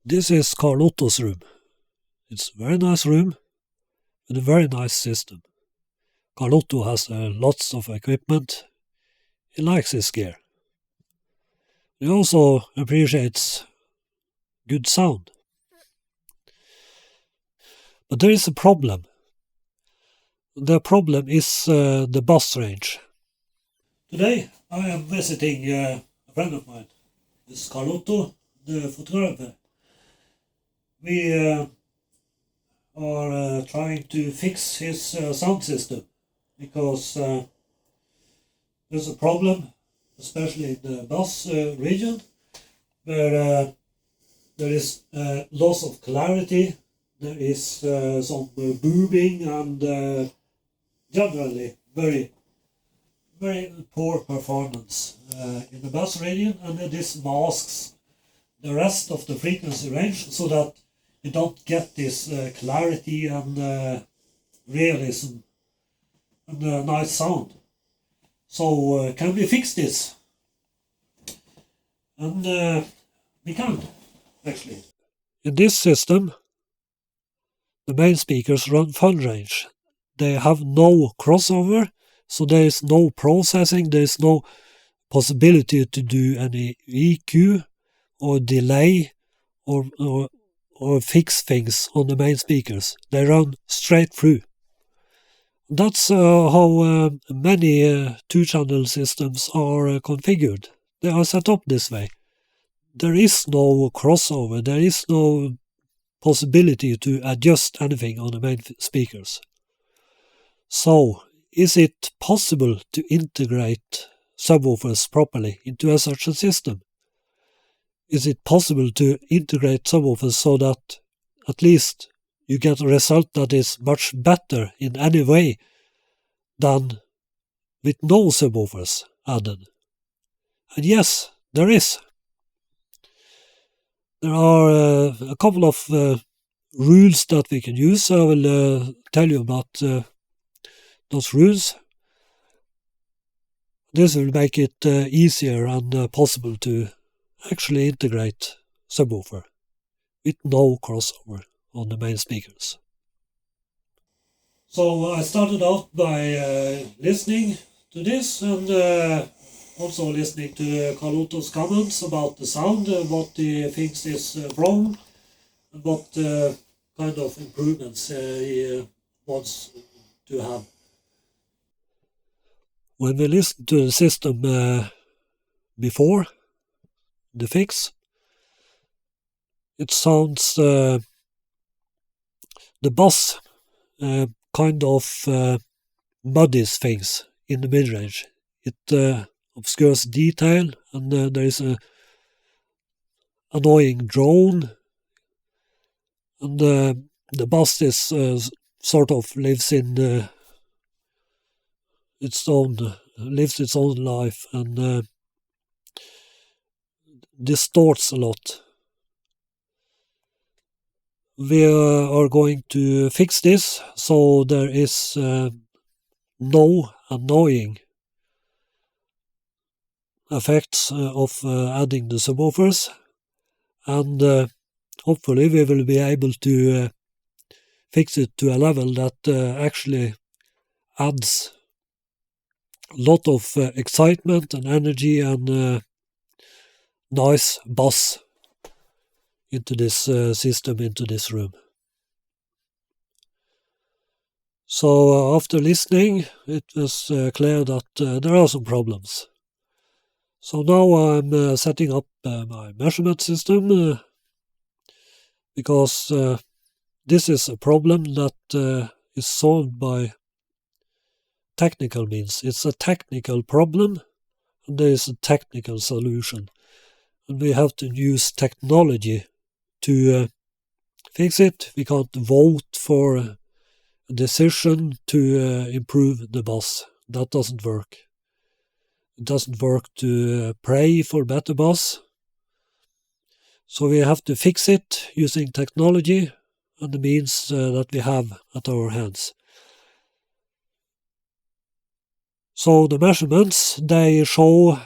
This is Karl Otto's room. It's a very nice room with a very nice system. Karl Otto has lots of equipment. He likes his gear. He also appreciates good sound. But there is a problem. The problem is the bass range. Today I am visiting a friend of mine. This is Karl Otto, the photographer. We are trying to fix his sound system because there's a problem, especially in the bass region, where there is loss of clarity, there is some booming and generally very poor performance in the bass region, and this masks the rest of the frequency range so that you don't get this clarity and realism and nice sound. So can we fix this? And we can, actually. In this system, the main speakers run fullrange. They have no crossover, so there is no processing, there is no possibility to do any EQ or delay or fix things on the main speakers. They run straight through. That's how many two-channel systems are configured. They are set up this way. There is no crossover, there is no possibility to adjust anything on the main speakers. So, is it possible to integrate subwoofers properly into such a system? Is it possible to integrate subwoofers so that at least you get a result that is much better in any way than with no subwoofers added? And yes, there is. There are a couple of rules that we can use. I will tell you about those rules. This will make it easier and possible to actually integrate subwoofer with no crossover on the main speakers. So I started out by listening to this and also listening to Karl Otto's comments about the sound, what he thinks is wrong, and what kind of improvements he wants to have. When we listened to the system before the fix, it sounds the bass kind of muddies things in the mid-range. It obscures detail, and there is a annoying drone, and the bass is sort of lives in its own life and distorts a lot. We are going to fix this so there is no annoying effects of adding the subwoofers, and hopefully we will be able to fix it to a level that actually adds a lot of excitement and energy and nice bass into this system, into this room. So after listening, it was clear that there are some problems. So now I'm setting up my measurement system because this is a problem that is solved by technical means. It's a technical problem and there is a technical solution. And we have to use technology to fix it. We can't vote for a decision to improve the bass. That doesn't work. It doesn't work to pray for better bass. So we have to fix it using technology and the means that we have at our hands. So the measurements, they show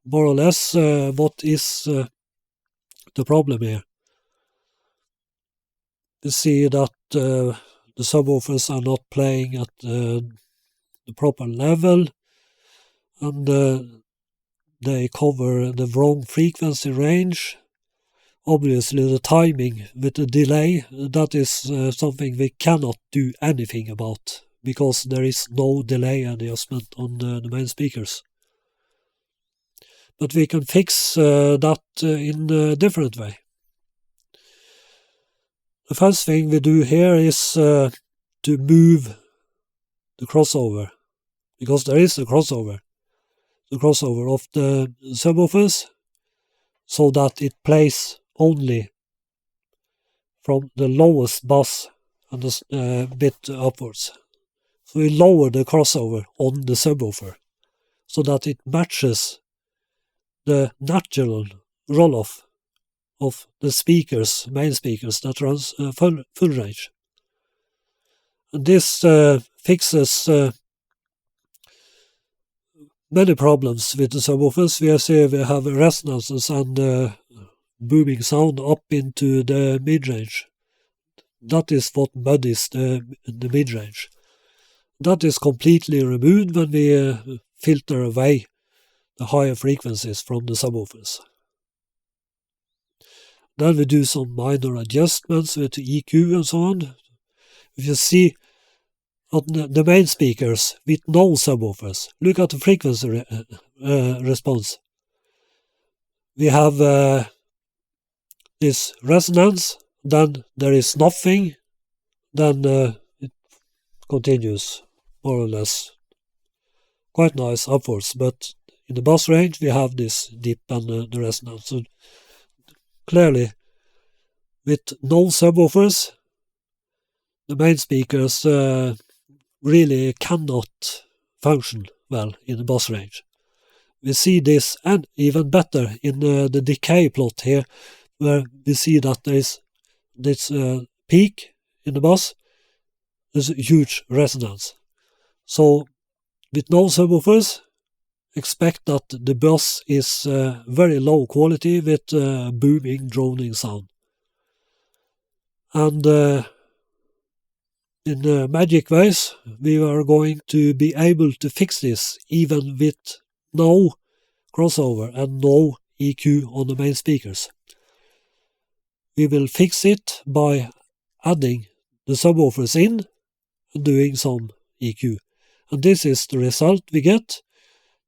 more or less what is the problem here. we see that the subwoofers are not playing at the proper level, and they cover the wrong frequency range. Obviously, the timing with the delay, that is something we cannot do anything about, because there is no delay adjustment on the main speakers. But we can fix that in a different way. The first thing we do here is to move the crossover, because there is a crossover. The crossover of the subwoofers, so that it plays only from the lowest bass and a bit upwards. So we lower the crossover on the subwoofer, so that it matches the natural roll-off of the speakers, main speakers, that runs full range. And this fixes many problems with the subwoofers. We have resonances and booming sound up into the mid-range. That is what muddies the mid-range. That is completely removed when we filter away the higher frequencies from the subwoofers. Then we do some minor adjustments with the EQ and so on. If you see on the main speakers with no subwoofers, look at the frequency response. We have this resonance, then there is nothing, then it continues more or less quite nice upwards, but in the bass range we have this dip and the resonance. So clearly, with no subwoofers, the main speakers really cannot function well in the bass range. We see this, and even better, in the decay plot here, where we see that there is this peak in the bass. There's a huge resonance. So, with no subwoofers, expect that the bass is very low quality with booming, droning sound. And in magic ways, we are going to be able to fix this even with no crossover and no EQ on the main speakers. We will fix it by adding the subwoofers in and doing some EQ. And this is the result we get.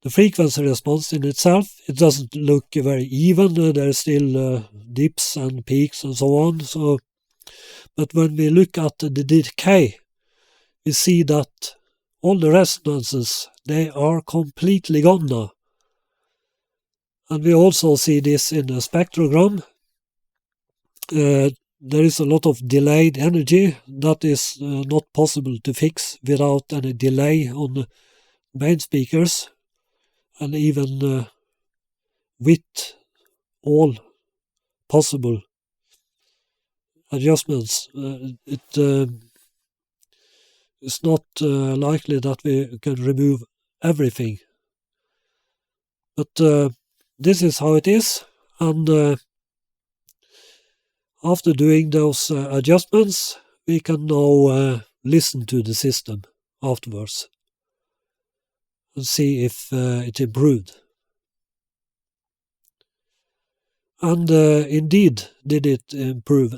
The frequency response in itself, it doesn't look very even. There's still dips and peaks and so on. But when we look at the decay, we see that all the resonances, they are completely gone now. And we also see this in the spectrogram. There is a lot of delayed energy that is not possible to fix without any delay on the main speakers, and even with all possible adjustments, it is not likely that we can remove everything. But this is how it is, and after doing those adjustments, we can now listen to the system afterwards and see if it improved. And indeed, did it improve.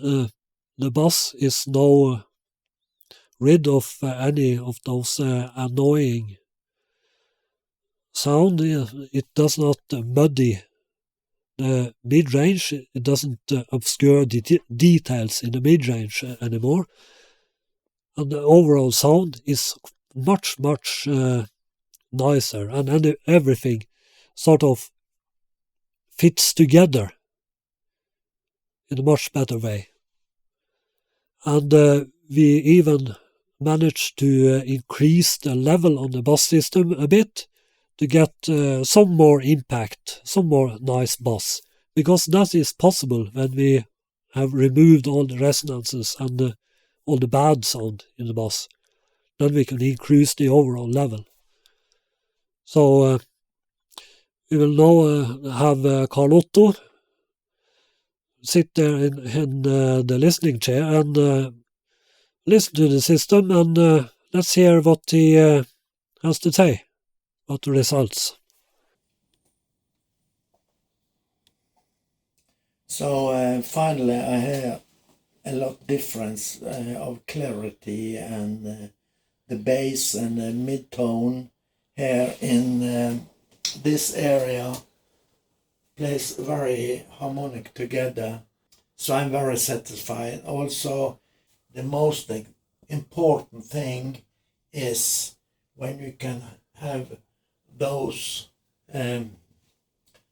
The bass is now rid of any of those annoying sound. It does not muddy the mid-range. It doesn't obscure the details in the mid-range anymore. And the overall sound is much, much nicer, and everything sort of fits together in a much better way. And we even managed to increase the level on the bass system a bit to get some more impact, some more nice bass, because that is possible when we have removed all the resonances and all the bad sound in the bass. Then we can increase the overall level. So we will now have Karl Otto sit there in the listening chair and listen to the system, and let's hear what he has to say about the results. So finally I hear a lot difference of clarity and the bass and the mid-tone here in this area plays very harmonic together. So I'm very satisfied. Also, the most important thing is when you can have those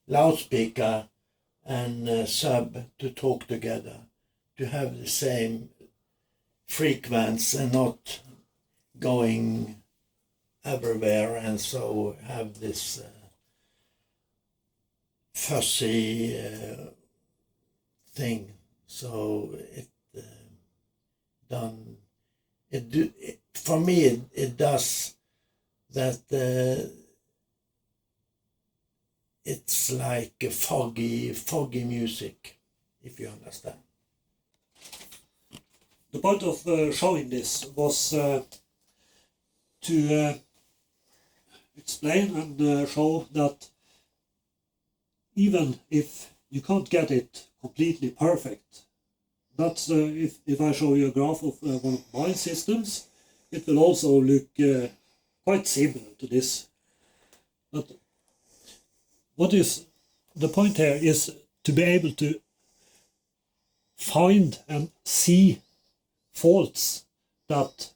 loudspeaker and sub to talk together, to have the same frequency and not going everywhere, and so have this fussy thing. So for me it does that. It's like a foggy music, if you understand. The point of showing this was to explain and show that even if you can't get it completely perfect, that's if I show you a graph of one of my systems, it will also look quite similar to this. But what is the point here is to be able to find and see faults that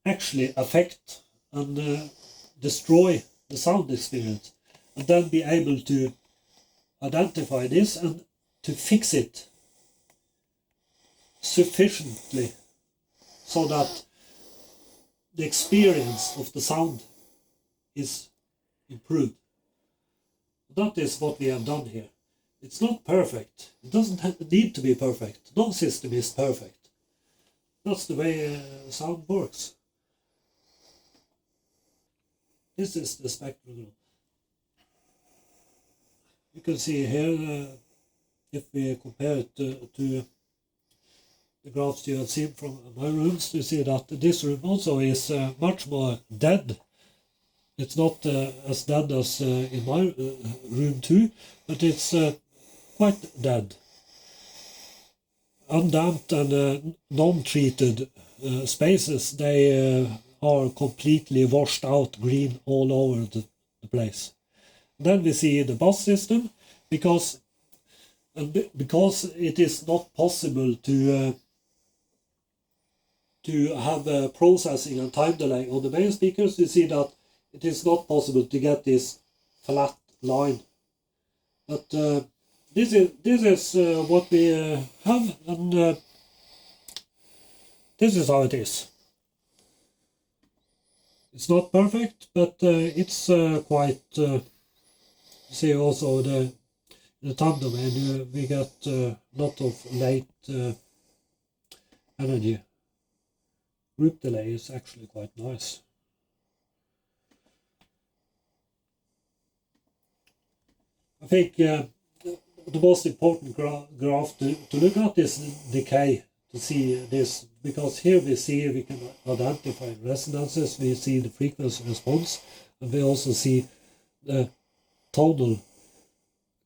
actually affect and destroy the sound experience, and then be able to identify this and to fix it sufficiently so that the experience of the sound is improved. That is what we have done here. It's not perfect. It doesn't need to be perfect. No system is perfect. That's the way sound works. This is the spectrum. You can see here, if we compare it to the graphs you have seen from my rooms, you see that this room also is much more dead. It's not as dead as in my room too, but it's quite dead. Undamped and non-treated spaces, they are completely washed out green all over the place. Then we see the bus system, because it is not possible to have processing and time delay on the main speakers. You see that it is not possible to get this flat line. But this is what we have, and this is how it is. It's not perfect, but it's quite. See also the time domain, we get a lot of late energy. Group delay is actually quite nice. I think the most important graph to look at is decay, to see this, because here we can identify resonances, we see the frequency response, and we also see the tonal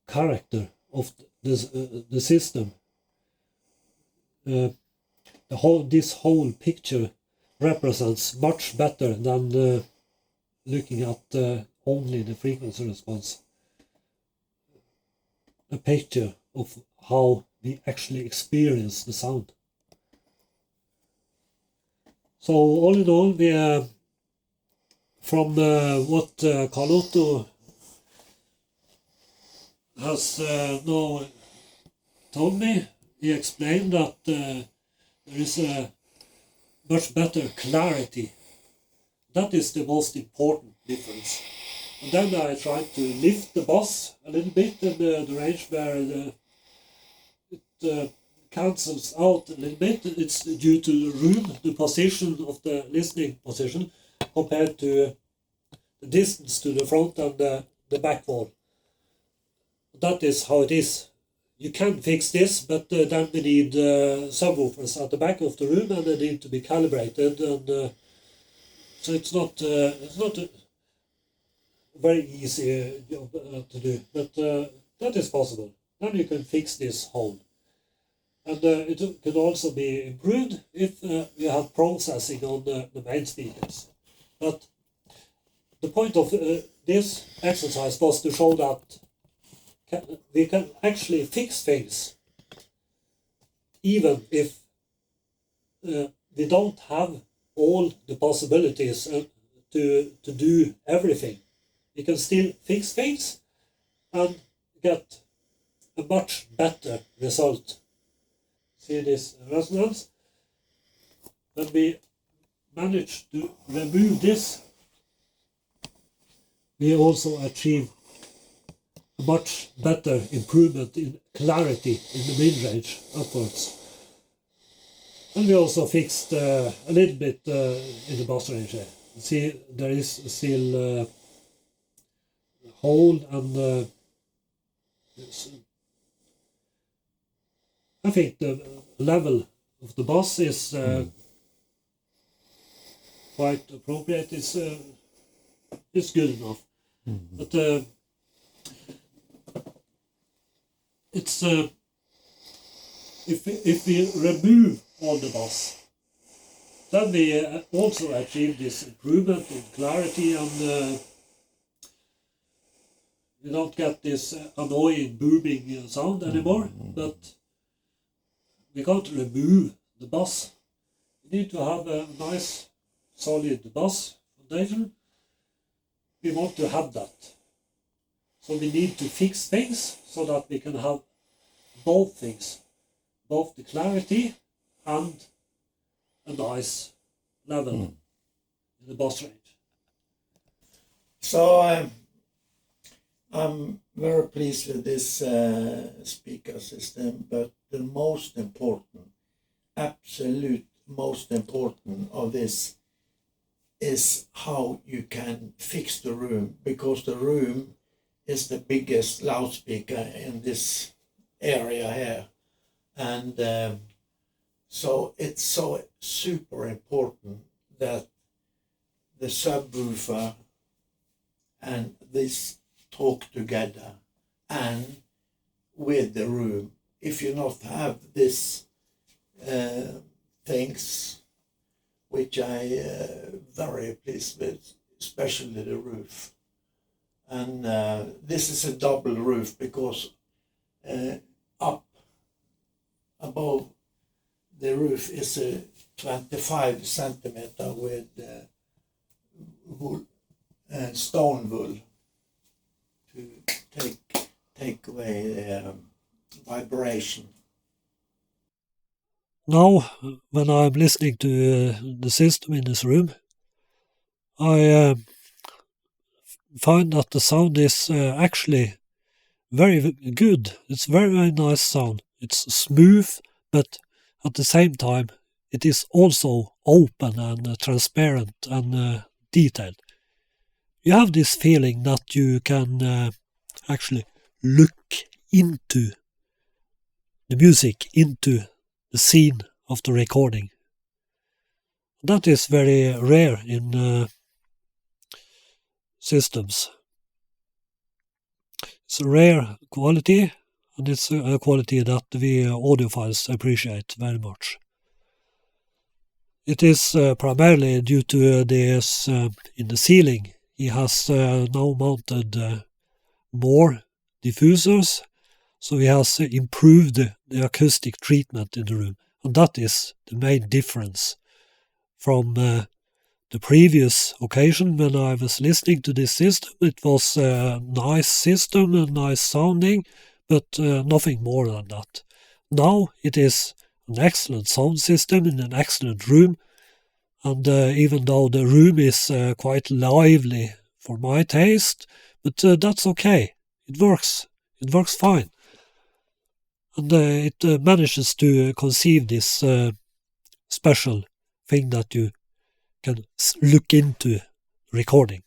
character of the system. This whole picture represents much better than looking at only the frequency response. A picture of how we actually experience the sound. So all in all, we from what Karl Otto has now told me, he explained that there is a much better clarity. That is the most important difference. And then I tried to lift the bass a little bit in the range where it cancels out a little bit. It's due to the room, the position of the listening position, compared to the distance to the front and the back wall. That is how it is. you can fix this, but then we need subwoofers at the back of the room, and they need to be calibrated, and so it's not a very easy job to do, but that is possible. Then you can fix this hole. And it can also be improved if you have processing on the main speakers. But the point of this exercise was to show that we can actually fix things even if we don't have all the possibilities to do everything. We can still fix things and get a much better result. See this resonance? When we manage to remove this, we also achieve a much better improvement in clarity in the mid-range upwards. And we also fixed a little bit in the bass range here. See, there is still hole, and I think the level of the bass is quite appropriate. It's good enough. But it's if we remove all the bass, then we also achieve this improvement in clarity, and you don't get this annoying booming sound anymore. But we can't remove the bass. We need to have a nice solid bass foundation. We want to have that. So we need to fix things so that we can have both things, both the clarity and a nice level in the bass range. So I'm very pleased with this speaker system, but the most important, absolute most important of this is how you can fix the room, because the room is the biggest loudspeaker in this area here. And so it's so super important that the subwoofer and this talk together and with the room. If you not have this things, which I very pleased with, especially the roof. And this is a double roof, because up above the roof is a 25 centimeter with wool, stone wool, to take away the vibration. Now, when I'm listening to the system in this room, I find that the sound is actually very good. It's very, very nice sound. It's smooth, but at the same time, it is also open and transparent and detailed. You have this feeling that you can actually look into the music, into the scene of the recording. That is very rare in systems. It's a rare quality, and it's a quality that we audiophiles appreciate very much. It is primarily due to this in the ceiling. He has now mounted more diffusers, so he has improved the acoustic treatment in the room, and that is the main difference from the previous occasion when I was listening to this system. It was a nice system and nice sounding, but nothing more than that. Now it is an excellent sound system in an excellent room, and even though the room is quite lively for my taste, but that's okay. It works fine. And it manages to conceive this special thing that you can look into recording.